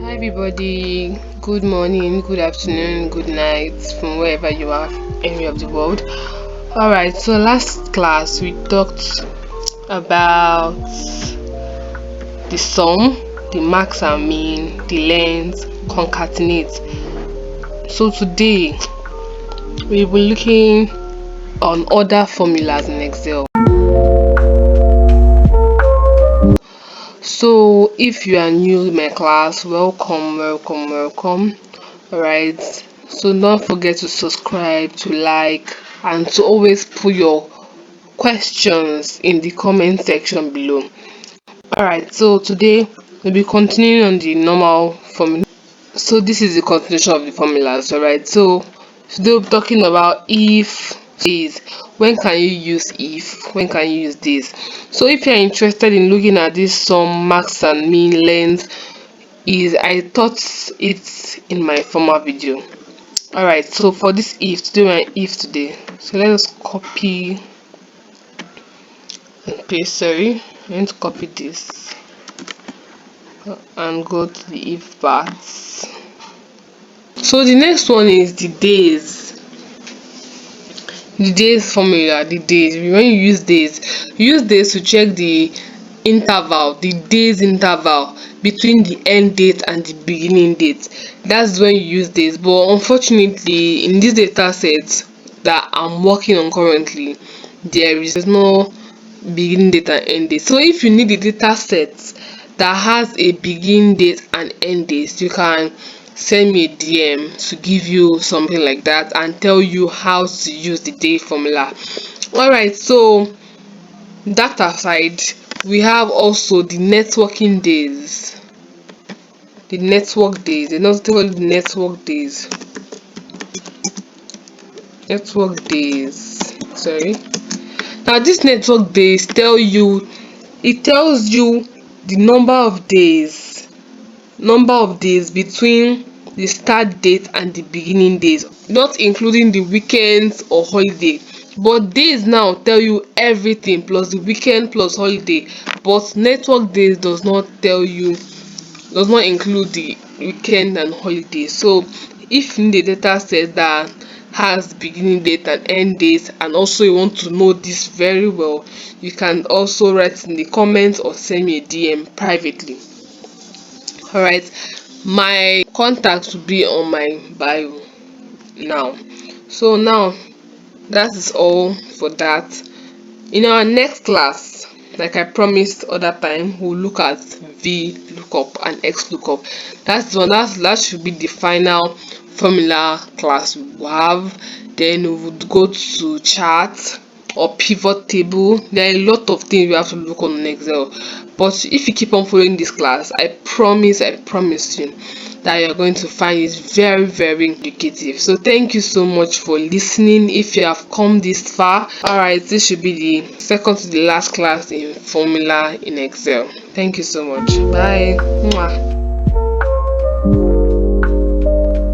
Hi everybody, good morning, good afternoon, good night from wherever you are, area of the world. Alright, so last class we talked about the sum, the max and mean, the length, concatenate. So today we'll be looking on other formulas in Excel. So if you are new in my class, welcome. Alright, so don't forget to subscribe, to like, and to always put your questions in the comment section below. Alright, so today we'll be continuing on the normal formula. So this is the continuation of the formulas. Alright, so today we'll be talking about if is. When can you use if? When can you use this? So if you're interested in looking at this sum, max and mean, length, I taught it in my former video. Alright, so for this if, today we're if today. So let us copy and paste. Sorry, I'm going to copy this and go to the if part. So the next one is the days. The days formula, the days. When you use days to check the interval, the days interval between the end date and the beginning date. That's when you use days. But unfortunately, in this data set that I'm working on currently, there's no beginning date and end date. So if you need the data set that has a beginning date and end date, you can send me a DM to give you something like that and tell you how to use the day formula. Alright, so that aside, we have also the networking days. The network days, they not tell the network days. Network days. Sorry. Now this network days tells you the number of days between the start date and the beginning days, not including the weekends or holiday. But days now tell you everything plus the weekend plus holiday, but network days does not include the weekend and holiday. So if you need a data set that has beginning date and end date, and also you want to know this very well, you can also write in the comments or send me a DM privately. Alright, my contact will be on my bio now. So now that is all for that. In our next class, like I promised other time, we'll look at VLOOKUP and XLOOKUP. That should be the final formula class we will have. Then we would go to chart or pivot table. There are a lot of things we have to look on in Excel, but if you keep on following this class, I promise you that you're going to find it very, very educative. So thank you so much for listening. If you have come this far, alright, this should be the second to the last class in formula in Excel. Thank you so much. Bye. Mwah.